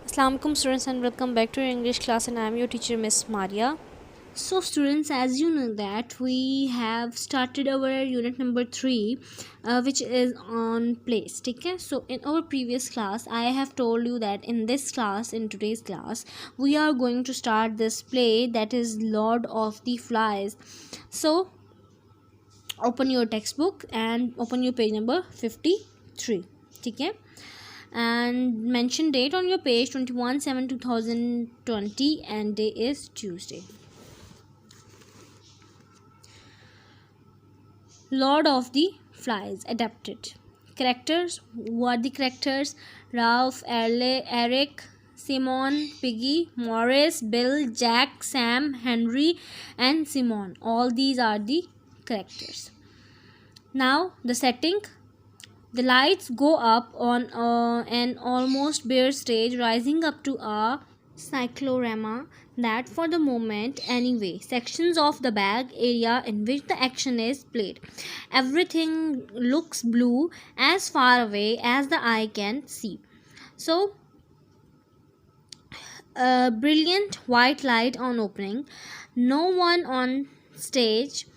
Assalamualaikum students and welcome back to your English class, and I am your teacher Miss Maria. So students, as you know that we have started our unit number 3, which is on place. Okay, so in our previous class I have told you that in today's class we are going to start this play, that is Lord of the Flies. So open your textbook and open your page number 53. Okay, and mention date on your page 21/7/2020, and day is Tuesday. Lord of the Flies adapted. Characters. Who are the characters? Ralph, Eric, Simon, Piggy, Morris, Bill, Jack, Sam, Henry, and Simon. All these are the characters. Now the setting. The lights go up on an almost bare stage, rising up to a cyclorama that, for the moment anyway, sections of the back area in which the action is played. Everything looks blue as far away as the eye can see. So, a brilliant white light on opening, no one on stage,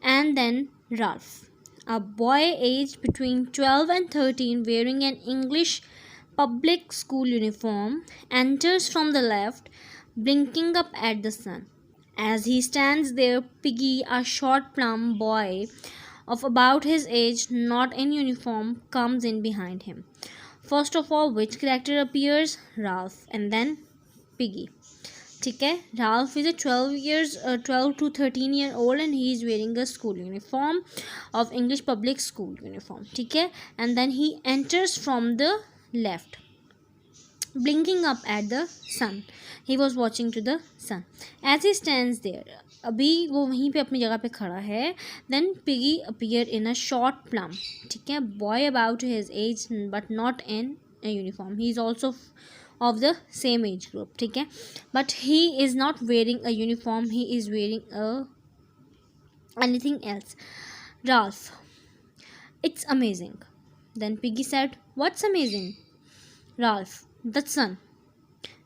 and then Ralph, a boy aged between 12 and 13, wearing an English public school uniform, enters from the left, blinking up at the sun. As he stands there, Piggy, a short, plump boy of about his age, not in uniform, comes in behind him. First of all, which character appears? Ralph, and then Piggy. ठीक है, Ralph is a 12 to 13 year old, and he is wearing a school uniform of English public school uniform. ठीक है, and then he enters from the left, blinking up at the sun. He was watching to the sun. As he stands there, अभी वो वहीं पे अपनी जगह पे खड़ा है. Then Piggy appear in a short plump, ठीक है, boy about his age but not in a uniform. He is also of the same age group, ठीक है, but he is not wearing a uniform. He is wearing a anything else. Ralph, it's amazing. Then Piggy said, what's amazing? Ralph, the sun.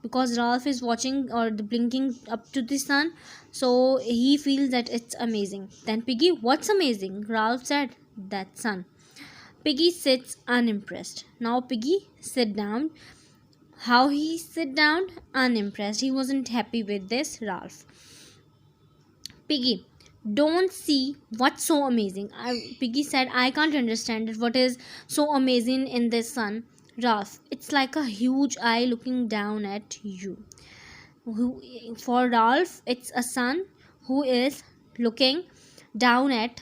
Because Ralph is watching or the blinking up to the sun, so he feels that it's amazing. Then Piggy, what's amazing? Ralph said, that sun. Piggy sits unimpressed. Now Piggy sit down. How he sit down? Unimpressed. He wasn't happy with this Ralph. Piggy, don't see what's so amazing. Piggy said, I can't understand it. What is so amazing in this sun? Ralph, it's like a huge eye looking down at you. For Ralph, it's a sun who is looking down at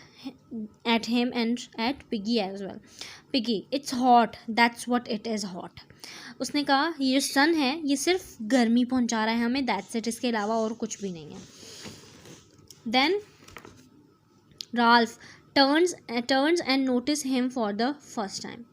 him and at Piggy as well. Piggy, it's hot. That's what it is, hot. उसने कहा ये जो सन है ये सिर्फ गर्मी पहुंचा रहा है हमें, दैट्स इट, इसके अलावा और कुछ भी नहीं है. Then Ralph turns and notices him for the first time.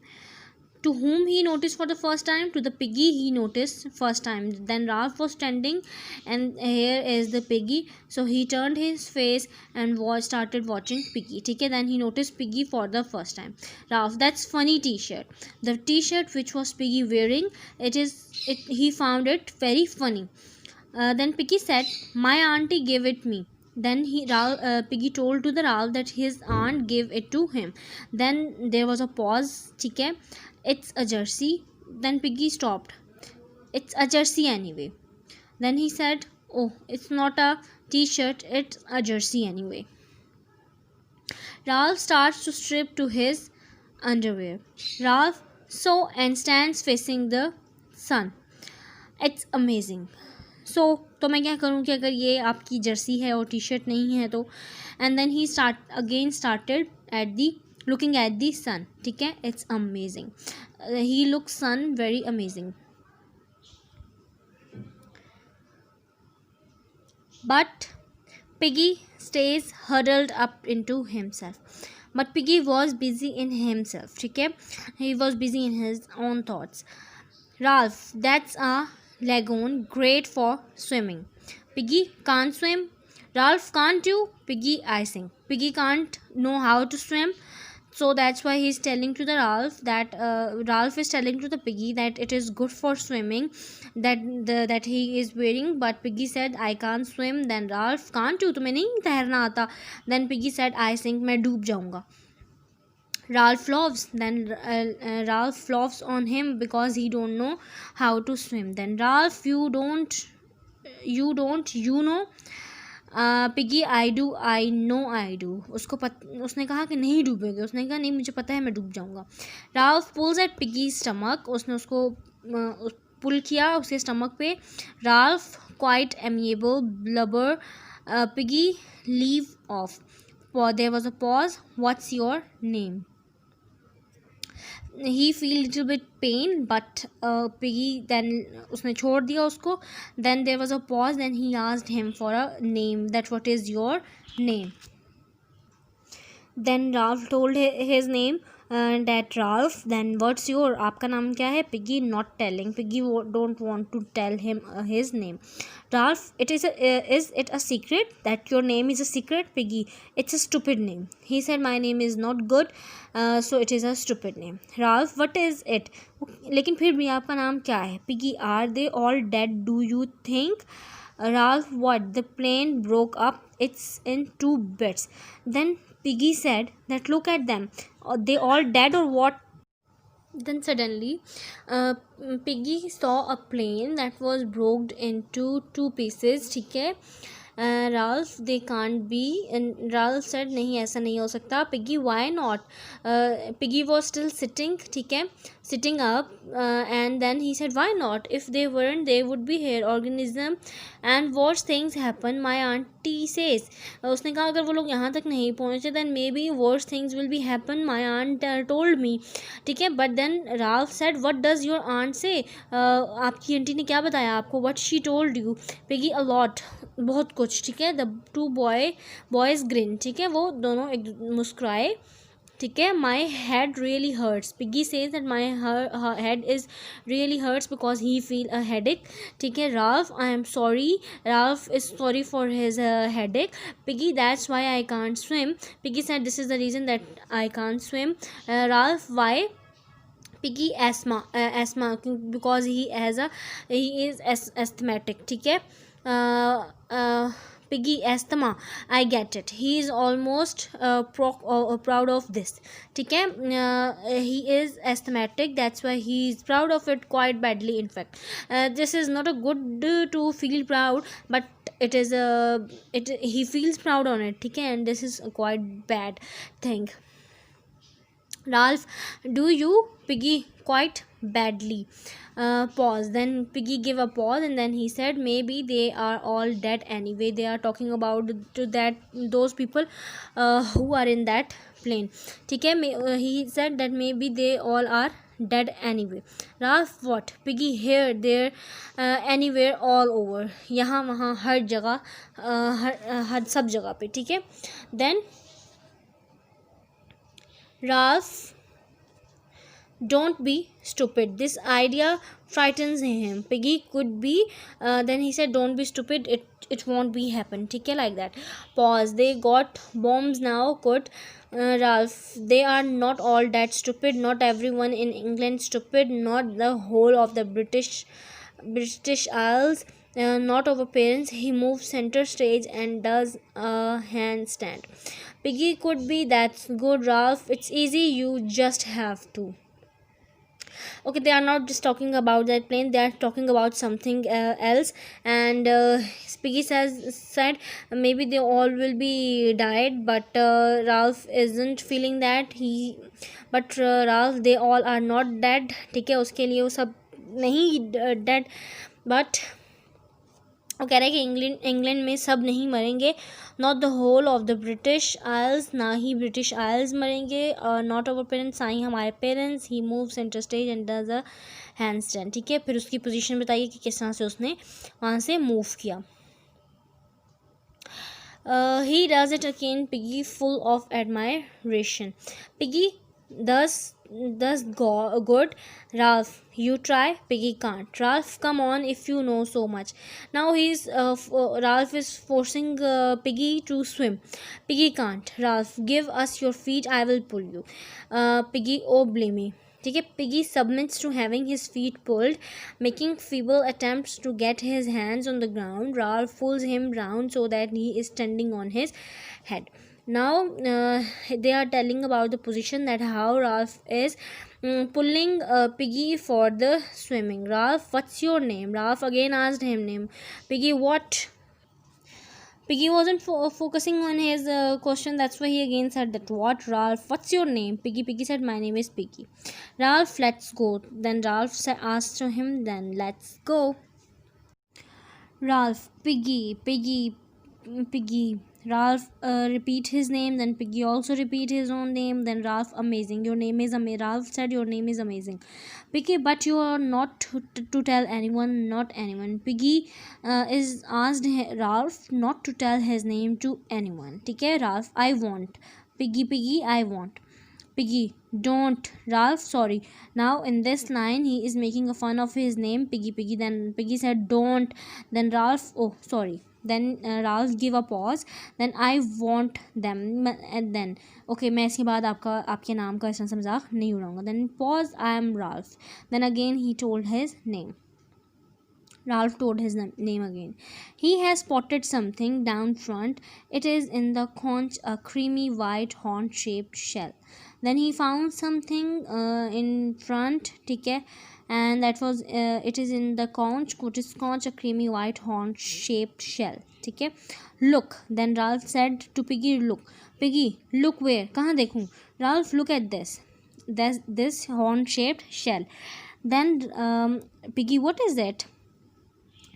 To whom he noticed for the first time? To the Piggy he noticed first time. Then Ralph was standing, and here is the Piggy. So he turned his face and started watching Piggy. Okay, then he noticed Piggy for the first time. Ralph, that's funny T-shirt. The T-shirt which was Piggy wearing, he found it very funny. Then Piggy said, my auntie gave it me. Then Piggy told to the Ralph that his aunt gave it to him. Then there was a pause. Okay, it's a jersey. Then Piggy stopped. It's a jersey anyway. Then he said, oh, it's not a t-shirt, it's a jersey anyway. Ralph starts to strip to his underwear. Ralph so and stands facing the sun. It's amazing. So तो मैं क्या करूँ कि अगर ये आपकी Jersey है और टी शर्ट नहीं है तो. And then he started at the looking at the sun. ठीक है, it's amazing. He looks sun very amazing. But Piggy stays huddled up into himself. But Piggy was busy in himself. ठीक है, he was busy in his own thoughts. Ralph, that's a lagoon, great for swimming. Piggy can't swim. Ralph, can't you? Piggy, I sing. Piggy can't know how to swim. So that's why he's telling to the Ralph that Ralph is telling to the Piggy that it is good for swimming, that he is wearing. But Piggy said, I can't swim. Then Ralph, can't you, तुम्हें नहीं तैरना आता? Then Piggy said, I think मैं डूब जाऊंगा. Ralph laughs. Then Ralph laughs on him because he don't know how to swim. Then Ralph, you know. Piggy, I do, I know I do. उसने कहा कि नहीं डूबेगे. उसने कहा नहीं, मुझे पता है मैं डूब जाऊंगा. Ralph pulls at Piggy stomach. उसने उसको पुल किया उसके स्टमक पे. Ralph quite amiable blubber. Piggy leave off. There was a pause. What's your name? he feel little bit pain, but Piggy then उसने छोड़ दिया उसको. Then there was a pause. Then he asked him for a name, that what is your name? Then Ralph told his name, that Ralph. Then what's your, आपका नाम क्या है? Piggy not telling. Piggy don't want to tell him his name. Ralph, is it a secret that your name is a secret? Piggy, it's a stupid name. He said my name is not good, so it is a stupid name. Ralph, what is it? लेकिन फिर भी आपका नाम क्या है? Piggy, are they all dead, do you think? Ralph, what? The plane broke up. It's in 2 bits. Then Piggy said that look at them. Are they all dead or what? Then suddenly Piggy saw a plane that was broke into 2 pieces. ठीक है. Ralph, they can't be. And Ralph said नहीं, ऐसा नहीं हो सकता. Piggy, why not? Piggy was still sitting. ठीक है, sitting up, and then he said why not? If they weren't, they would be here. Organism and worse things happen, my auntie says. उसने कहा अगर वो लोग यहाँ तक नहीं पहुँचे, then maybe worse things will be happen, my aunt told me. ठीक है. But then Ralph said what does your aunt say? आपकी आंटी ने क्या बताया आपको? What she told you? Piggy, a lot, बहुत कुछ. ठीक है. The 2 boys grin. ठीक है, वो दोनों एक मुस्कुराए. ठीक है. My head really hurts. Piggy says that my her head is really hurts because he feel a headache. ठीक है. Ralph, I am sorry. Ralph is sorry for his headache. Piggy, that's why I can't swim. Piggy said this is the reason that I can't swim. Ralph, why? Piggy, asthma because he is asthmatic. ठीक है. Piggy, asthma, I get it. He is almost proud of this. ठीक है. He is asthmatic, that's why he is proud of it quite badly. In fact, this is not a good to feel proud, but it is he feels proud on it. ठीक है. And this is a quite bad thing. Ralph, do you? Piggy, quite badly. Pause. Then Piggy gave a pause, and then he said maybe they are all dead anyway. They are talking about those people who are in that plane. ठीक है. He said that maybe they all are dead anyway. Ralph, what? Piggy, here, there, anywhere, all over. यहाँ वहाँ हर जगह, हर सब जगह पे. ठीक है. Then Ralph, don't be stupid. This idea frightens him. Piggy could be. Then he said, don't be stupid. It won't be happen. ठीक है, like that. Pause. They got bombs now. Could Ralph, they are not all that stupid. Not everyone in England stupid. Not the whole of the British Isles. Not our parents. He moves center stage and does a handstand. Piggy could be. That's good, Ralph. It's easy. You just have to. Okay, they are not just talking about that plane, they are talking about something else. And Piggy said maybe they all will be died, but Ralph isn't feeling that. Ralph, they all are not dead. ठीक है. उसके लिए वो सब नहीं dead, but वो कह रहा है कि इंग्लैंड में सब नहीं मरेंगे. Not the whole of the British Isles, ना ही ब्रिटिश आइल्स मरेंगे. नॉट अवर पेरेंट्स, ना ही हमारे parents. He move centre stage and does a hand stand. ठीक है. फिर उसकी पोजीशन बताइए कि किस तरह से उसने वहाँ से मूव किया. He does it again. Piggy, full of admiration. Piggy, Good. Ralph, you try. Piggy can't. Ralph, come on if you know so much. Now Ralph is forcing Piggy to swim. Piggy can't. Ralph, give us your feet, I will pull you. Piggy, oh blame me. ठीक है. Piggy submits to having his feet pulled, making feeble attempts to get his hands on the ground. Ralph pulls him round so that he is standing on his head. Now they are telling about the position, that how Ralph is pulling Piggy for the swimming. Ralph, what's your name? Ralph again asked him name. Piggy, what? Piggy wasn't focusing on his question. That's why he again said that. What? Ralph, what's your name? Piggy said, my name is Piggy. Ralph, let's go. Then Ralph asked to him, then let's go. Ralph, Piggy. Ralph repeat his name, then Piggy also repeat his own name. Then Ralph, amazing, your name is amazing. Ralph said, your name is amazing. Piggy, but you are not to tell anyone, not anyone. Piggy is asked Ralph not to tell his name to anyone. Okay, Ralph, I want. Piggy, I want. Piggy, don't. Ralph, sorry. Now in this line he is making a fun of his name, Piggy. Then Piggy said, don't. Then Ralph, oh sorry. Then Ralph give a pause. Then I want them. And then okay, मैं इसके बाद आपके नाम का इस तरह से मजाक नहीं उड़ाऊंगा. Then pause. I am Ralph. Then again he told his name. Ralph told his name again. He has spotted something down front. It is in the conch, a creamy white horn-shaped shell. Then he found something in front, okay, and that was it is in the conch. What is conch? A creamy white horn-shaped shell. Okay, look. Then Ralph said to Piggy, look. Piggy, look where? कहाँ देखूँ? Ralph, look at this. This horn-shaped shell. Then Piggy, what is it?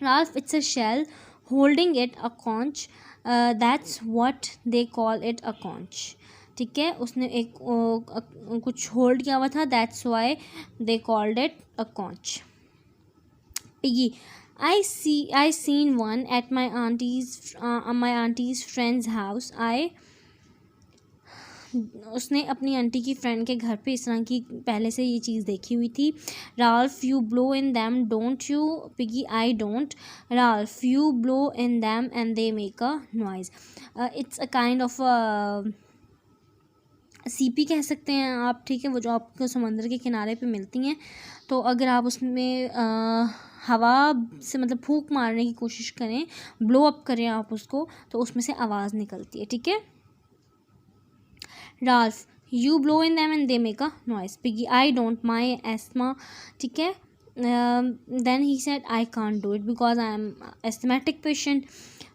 Ralph, it's a shell. Holding it, a conch. That's what they call it, a conch. ठीक है, उसने एक कुछ hold किया हुआ था. That's why they called it a conch. Piggy, I seen one at my auntie's friend's house. उसने अपनी आंटी की फ्रेंड के घर पे इस तरह की पहले से ये चीज़ देखी हुई थी. Ralph, you blow in them don't you? Piggy, I don't. Ralph, you blow in them and they make a noise. It's a kind of CP कह सकते हैं आप. ठीक है, वो जो आपको समंदर के किनारे पे मिलती हैं. तो अगर आप उसमें हवा से मतलब फूंक मारने की कोशिश करें, ब्लो अप करें आप उसको, तो उसमें से आवाज़ निकलती है. ठीक है. Ralph, you blow in them and they make a noise. Piggy, I don't. My asthma. ठीक है. Then he said, I can't do it because I am asthmatic patient.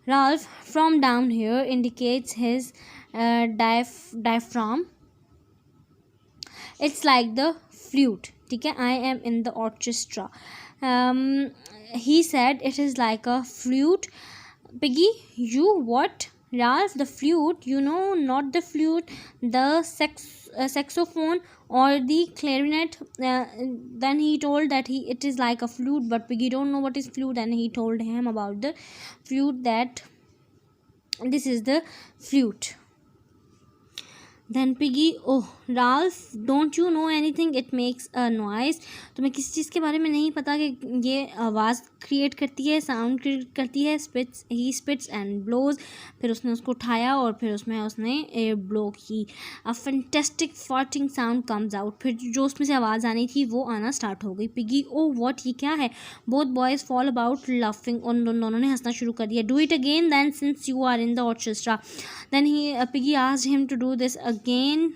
Ralph, from down here, indicates his diaphragm. It's like the flute. ठीक है. I am in the orchestra. He said it is like a flute. Piggy, you what? Ralph, the flute, you know, not the flute, the saxophone or the clarinet. Then he told that it is like a flute, but Piggy don't know what is flute, and he told him about the flute, that this is the flute. Then Piggy, oh Ralph, don't you know anything? It makes a noise. तुम्हें किसी चीज़ के बारे में नहीं पता कि ये आवाज़ क्रिएट करती है, साउंड क्रिएट करती है. ही स्पिट्स एंड ब्लोज. फिर उसने उसको उठाया और फिर उसने एयर ब्लो की. A fantastic farting sound comes out. फिर जो उसमें से आवाज़ आनी थी वो आना स्टार्ट हो गई. पिगी, ओ व्हाट, ये क्या है? Both boys fall about laughing. उन दोनों ने हंसना शुरू कर दिया. Do it again then, since you are in the orchestra. Then Piggy asked him to do this again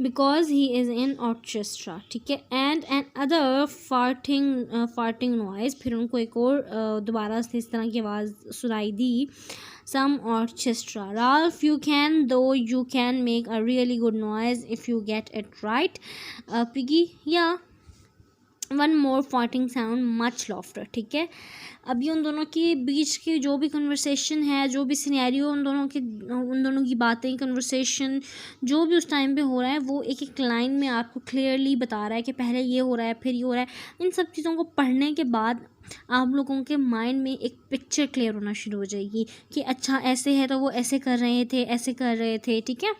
because he is in orchestra. ठीक है. And another farting noise. फिर उनको एक और दोबारा से इस तरह की आवाज़ सुनाई दी. Some orchestra. Ralph, you can make a really good noise if you get it right. Piggy, yeah. One more farting sound, much laughter. ठीक है. अभी उन दोनों के बीच की जो भी कन्वर्सेशन है, जो भी सिनेरियो, उन दोनों की बातें, कन्वर्सेशन जो भी उस टाइम पे हो रहा है, वो एक एक लाइन में आपको क्लियरली बता रहा है कि पहले ये हो रहा है, फिर ये हो रहा है. इन सब चीज़ों को पढ़ने के बाद आप लोगों के माइंड में एक पिक्चर क्लियर होना शुरू हो जाएगी कि अच्छा ऐसे है तो वो ऐसे कर रहे थे, ऐसे कर रहे थे. ठीक है.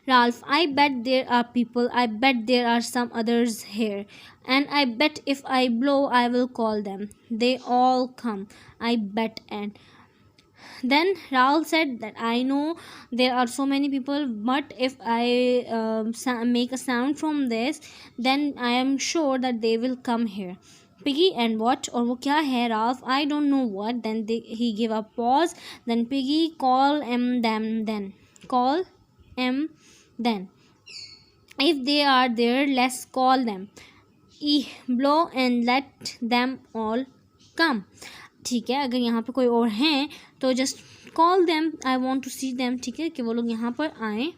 Ralph, I bet there are people, I bet there are some others here. And I bet if I blow, I will call them. They all come. I bet. And then Ralph said that I know there are so many people, but if I make a sound from this, then I am sure that they will come here. Piggy, and what or वो क्या है Ralph? I don't know what. Then he give a pause. Then Piggy, call them then. Call then. If they are there, let's call them. Blow and let them all come. ठीक है, अगर यहाँ पे कोई और हैं तो just call them, I want to see them. ठीक है, कि वो लोग यहाँ पर आएँ.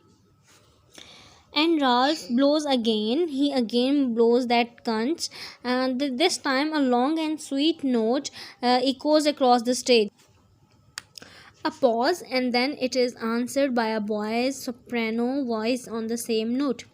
And Ralph blows again. He again blows that conch, and this time a long and sweet note echoes across the stage. A pause, and then it is answered by a boy's soprano voice on the same note.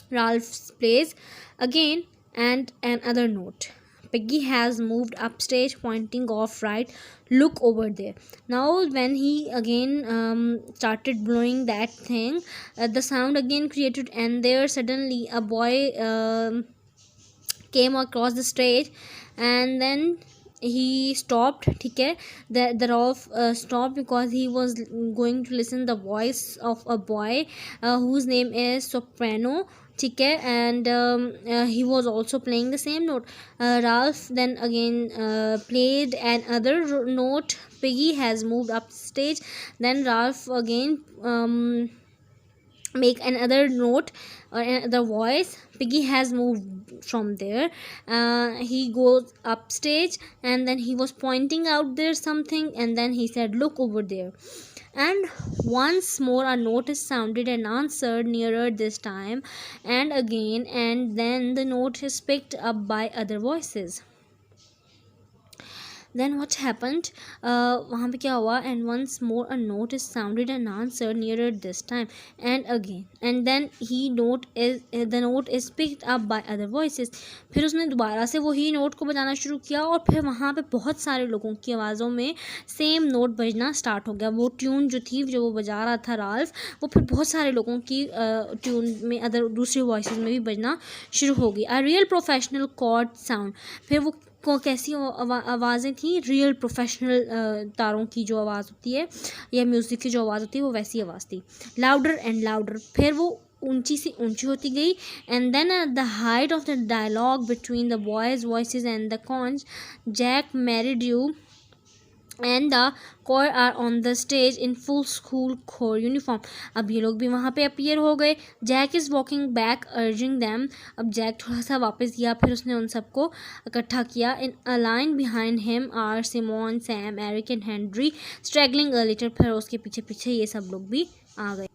Ralph plays again, and another note. Piggy has moved upstage, pointing off right. Look over there. Now, when he again started blowing that thing, the sound again created, and there suddenly a boy came across the stage, and then he stopped. ठीक है, the Rolf stopped because he was going to listen the voice of a boy whose name is Soprano. ठीक है, and he was also playing the same note. Ralph then again played another note. Piggy has moved up stage. Then Ralph again make another note or another voice. Piggy has moved from there. He goes upstage, and then he was pointing out there something, and then he said, look over there. And once more a note is sounded and answered, nearer this time, and again, and then the note is picked up by other voices. Then what happened? वहाँ पे क्या हुआ? And once more a note is sounded and answered, nearer this time, and again, and then the note is picked up by other voices. फिर उसने दोबारा से वही note को बजाना शुरू किया, और फिर वहाँ पे बहुत सारे लोगों की आवाज़ों में सेम नोट बजना स्टार्ट हो गया. वो ट्यून जो थी, जो वो बजा रहा था राल्फ, वो फिर बहुत सारे लोगों की ट्यून में दूसरी वॉइस में भी बजना शुरू हो गई. A real professional chord sound. फिर वो को कैसी आवाज़ें थी? रियल प्रोफेशनल तारों की जो आवाज़ होती है या म्यूज़िक की जो आवाज़ होती है, वो वैसी आवाज़ थी. Louder and louder. फिर वो ऊंची से ऊंची होती गई. And then the height of the dialogue between the boys voices and the conch. Jack Merridew and the choir are on the stage in full school choir uniform. अब ये लोग भी वहाँ पे अपीयर हो गए. Jack is walking back urging them. अब Jack थोड़ा सा वापस गया, फिर उसने उन सबको इकट्ठा किया. In a line behind him are Simon, Sam, Eric and Henry struggling a little. फिर उसके पीछे पीछे ये सब लोग भी आ गए.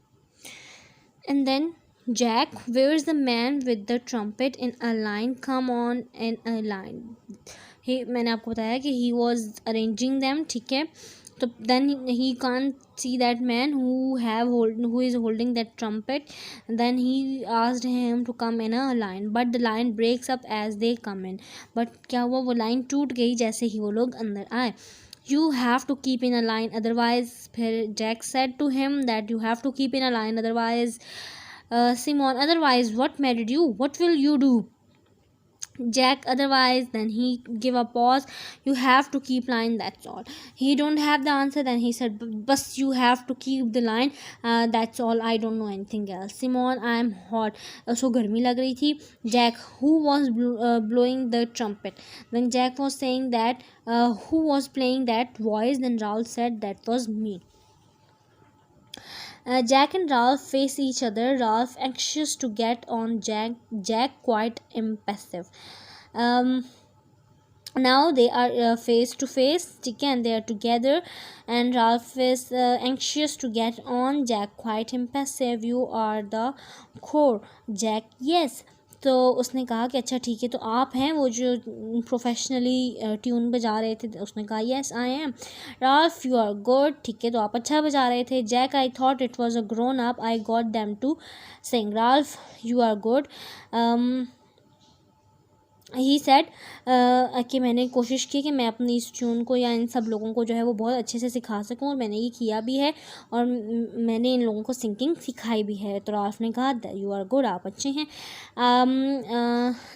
And then Jack, where's the man with the trumpet? In a line, come on, in a line. मैंने आपको बताया कि he was arranging them. ठीक है, तो then he can't see that man who is holding that trumpet. Then he asked him to come in a line, but the line breaks up as they come in. But क्या हुआ? वो line टूट गई जैसे ही वो लोग अंदर आए. You have to keep in a line, otherwise. फिर Jack said to him that you have to keep in a line, otherwise. Simon, otherwise what married you? What will you do? Jack, otherwise. Then he give a pause. You have to keep line, that's all. He don't have the answer. Then he said, but you have to keep the line, that's all. I don't know anything else. Simon, I am hot. So गर्मी लग रही थी. Jack, who was blowing the trumpet? Then Jack was saying that who was playing that voice? Then Raoul said that was me. Jack and Ralph face each other. Ralph anxious to get on. Jack quite impassive. Now they are face to face. And they are together, and Ralph is anxious to get on. Jack quite impassive. You are the core. Jack, yes. तो उसने कहा कि अच्छा ठीक है, तो आप हैं वो जो प्रोफेशनली ट्यून बजा रहे थे? उसने कहा yes I am. Ralph, you are good. ठीक है, तो आप अच्छा बजा रहे थे. Jack, I thought it was a grown up, I got them to sing. Ralph, you are good. He said कि मैंने कोशिश की कि मैं अपनी इस ट्यून को या इन सब लोगों को जो है वो बहुत अच्छे से सिखा सकूं, और मैंने ये किया भी है, और मैंने इन लोगों को सिंगिंग सिखाई भी है। तो राल्फ ने कहा यू आर गुड, आप अच्छे हैं।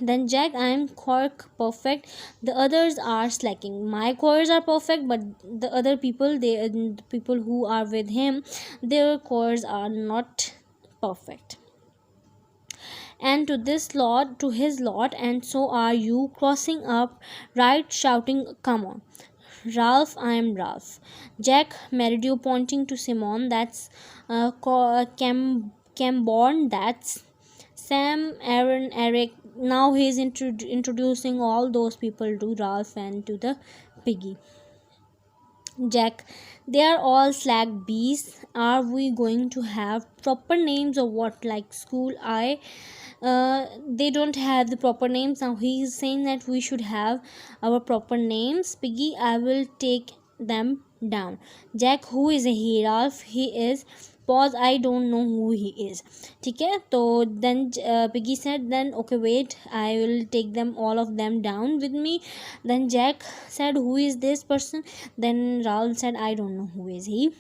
Then Jack, I am quark perfect, the others are slacking, my course are perfect but the other people, they people who are with him, their course are not perfect. And to this lot, to his lot, and so are you, crossing up right, shouting, come on. Ralph, I am Ralph. Jack married you, pointing to Simon, that's Camborne, that's Sam, Aaron, Eric. Now he's introducing all those people to Ralph and to the piggy. Jack, they are all slack bees. Are we going to have proper names or what? Like school, they don't have the proper names. Now he's saying that we should have our proper names. Piggy, I will take them down. Jack, who is he? Ralph, he is. Pause, I don't know who he is. ठीक है, तो then Piggy said, then okay wait, I will take them, all of them, down with me. Then Jack said, who is this person? Then Ralph said, I don't know who is he.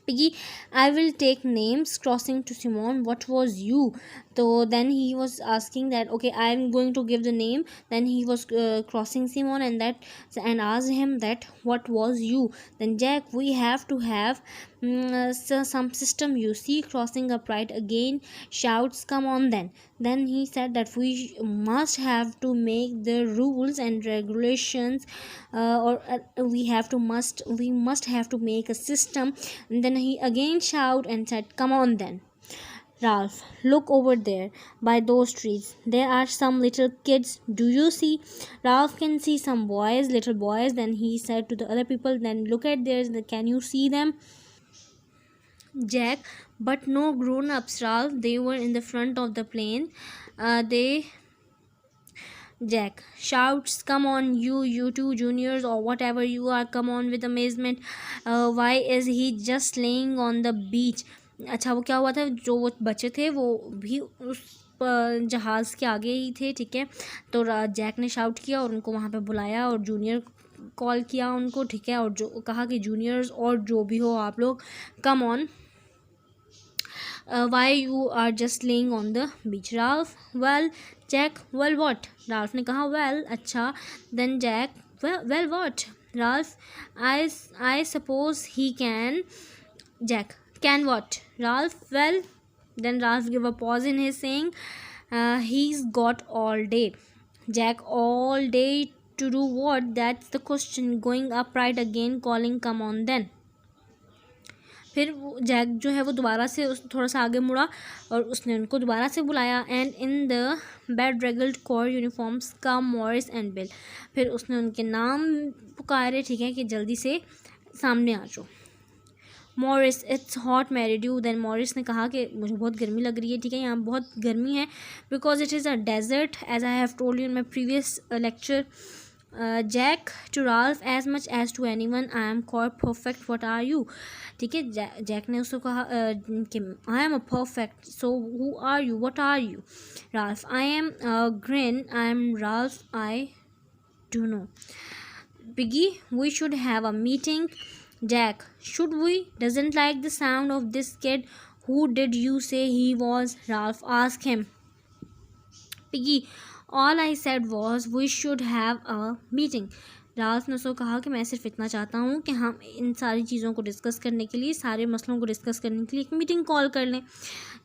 Piggy, I will take names, crossing to Simon, what was you? So then he was asking that, okay, I am going to give the name. Then he was crossing Simon, and asked him that, what was you? Then Jack, we have to have some system, you see, crossing up right again, shouts, come on then. Then he said that we must have to make the rules and regulations, or we must have to make a system. And then he again shouted and said, come on then. Ralph, look over there by those trees. There are some little kids. Do you see? Ralph can see some boys, little boys. Then he said to the other people, then look at theirs. Can you see them? Jack, but no grown ups, Ralph. They were in the front of the plane. They Jack shouts, come on, you two juniors, or whatever you are, come on with amazement. Why is he just laying on the beach? अच्छा, वो क्या हुआ था, जो वो बच्चे थे वो भी उस जहाज़ के आगे ही थे, ठीक है। तो जैक ने शाउट किया और उनको वहाँ पे बुलाया और जूनियर कॉल किया उनको, ठीक है, और जो कहा कि जूनियर्स और जो भी हो आप लोग, come on, why you are just laying on the beach. Ralph, well, Jack, well what? Ralph ने कहा well, अच्छा. Then Jack, well what? Ralph, I suppose he can. Jack, can what? Ralph, well, then Ralph gave a pause in his saying, he's got all day. Jack, all day to do what? That's the question. Going up right again, calling, come on then. फिर वो Jack जो है वो दोबारा से थोड़ा सा आगे मुड़ा और उसने उनको दोबारा से बुलाया, and in the bedraggled corps uniforms का मॉरिस एंड बिल। फिर उसने उनके नाम पुकारे, ठीक है, कि जल्दी से सामने आ जाओ। Maurice, it's hot Merridew. Then Maurice ने कहा कि मुझे बहुत गर्मी लग रही है, ठीक है, यहाँ बहुत गर्मी है, because it is a desert as I have told you in my previous lecture. Jack to Ralph, as much as to anyone, I am quite perfect, what are you. ठीक है, जैक ने उसको कहा कि I am a perfect, so who are you, what are you. Ralph, I am grin, I am Ralph, I do know. Piggy, we should have a meeting. Jack, should we? Doesn't like the sound of this kid. Who did you say he was? Ralph, ask him. Piggy, all I said was we should have a meeting. Ralph ने उसको कहा कि मैं सिर्फ इतना चाहता हूँ कि हम इन सारी चीज़ों को डिस्कस करने के लिए, सारे मसलों को डिस्कस करने के लिए एक मीटिंग कॉल कर लें।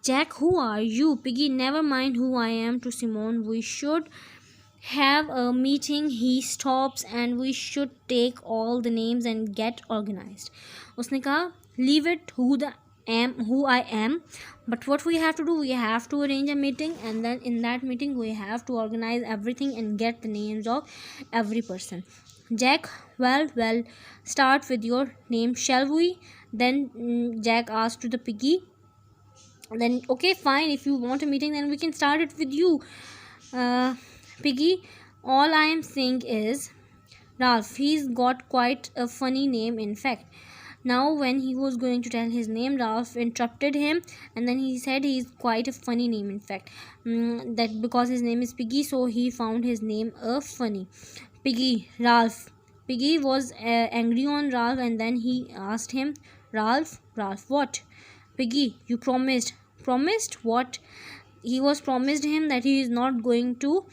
Jack, who are you? Piggy, never mind who I am to Simon, we should have a meeting. He stops and we should take all the names and get organized. उसने कहा leave it who I am, but what we have to do, we have to arrange a meeting, and then in that meeting we have to organize everything and get the names of every person. Jack, well, start with your name, shall we? Then Jack asked to the piggy. Then okay, fine, if you want a meeting then we can start it with you. Piggy, all I am saying is, Ralph, he's got quite a funny name, in fact. Now when he was going to tell his name, Ralph interrupted him, and then he said he is quite a funny name, in fact. That because his name is Piggy, so he found his name a funny. Piggy, Ralph. Piggy was angry on Ralph, and then he asked him, Ralph, what? Piggy, you promised. Promised what? He was promised him that he is not going to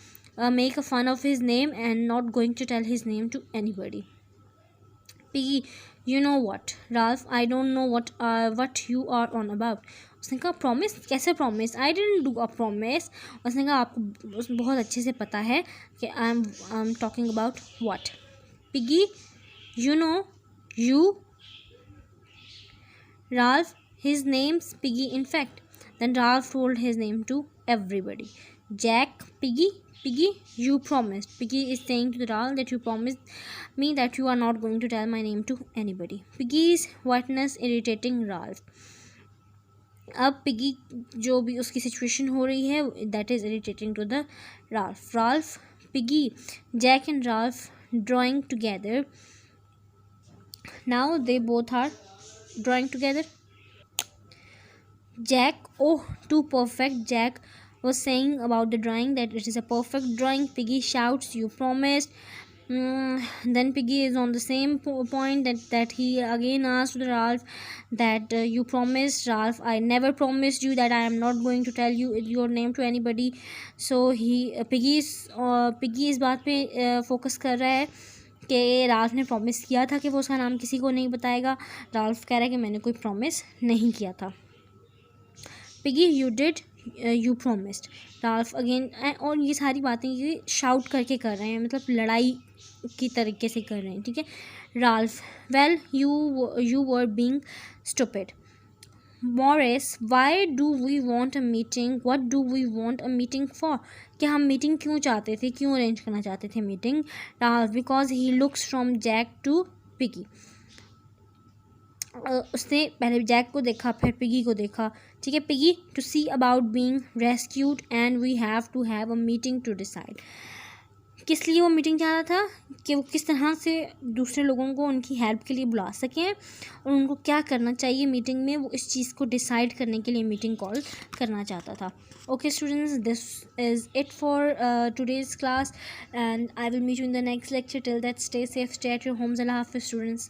make a fun of his name and not going to tell his name to anybody. Piggy, you know what, Ralph, I don't know what you are on about. उसने कहा promise, कैसे promise, I didn't do a promise. उसने कहा आपको बहुत अच्छे से पता है कि I am talking about what. Piggy, you know, you, Ralph, his name's Piggy, in fact. Then Ralph told his name to everybody. Jack, Piggy, you promised. Piggy is saying to Ralph that you promised me that you are not going to tell my name to anybody. Piggy's whiteness irritating Ralph. अब Piggy जो भी उसकी situation हो रही है, that is irritating to the Ralph. Piggy, Jack and Ralph drawing together. Now they both are drawing together. Jack, oh, too perfect. Jack was saying about the drawing that it is a perfect drawing. Piggy shouts, you promised. Then Piggy is on the same point that he again asked Ralph that you promised. Ralph, I never promised you that I am not going to tell you your name to anybody. So Piggy इस बात पे focus कर रहा है कि Ralph ने promise किया था कि वो उसका नाम किसी को नहीं बताएगा. राल्फ कह रहा है कि मैंने कोई प्रॉमिस नहीं किया था. Piggy, you did, you promised. Ralph again, और ये सारी बातें ये शाउट करके कर रहे हैं, मतलब लड़ाई की तरीके से कर रहे हैं, ठीक है. Ralph, well you were being stupid. Maurice, why do we want a meeting, what do we want a meeting for. कि हम मीटिंग क्यों चाहते थे, क्यों अरेंज करना चाहते थे meeting. Ralph, because he looks from Jack to Piggy. उसने पहले जैक को देखा, फिर पिगी को देखा, ठीक है. Piggy, to see about being rescued and we have to have a meeting to decide. किस लिए वो मीटिंग चाह रहा था, कि वो किस तरह से दूसरे लोगों को उनकी हेल्प के लिए बुला सकें और उनको क्या करना चाहिए मीटिंग में, वो इस चीज़ को डिसाइड करने के लिए मीटिंग कॉल करना चाहता था. Okay students, this is it for today's class and I will meet you in the next lecture. Till that, stay safe, stay at your homes. अल्लाह हाफिज़ स्टूडेंट्स.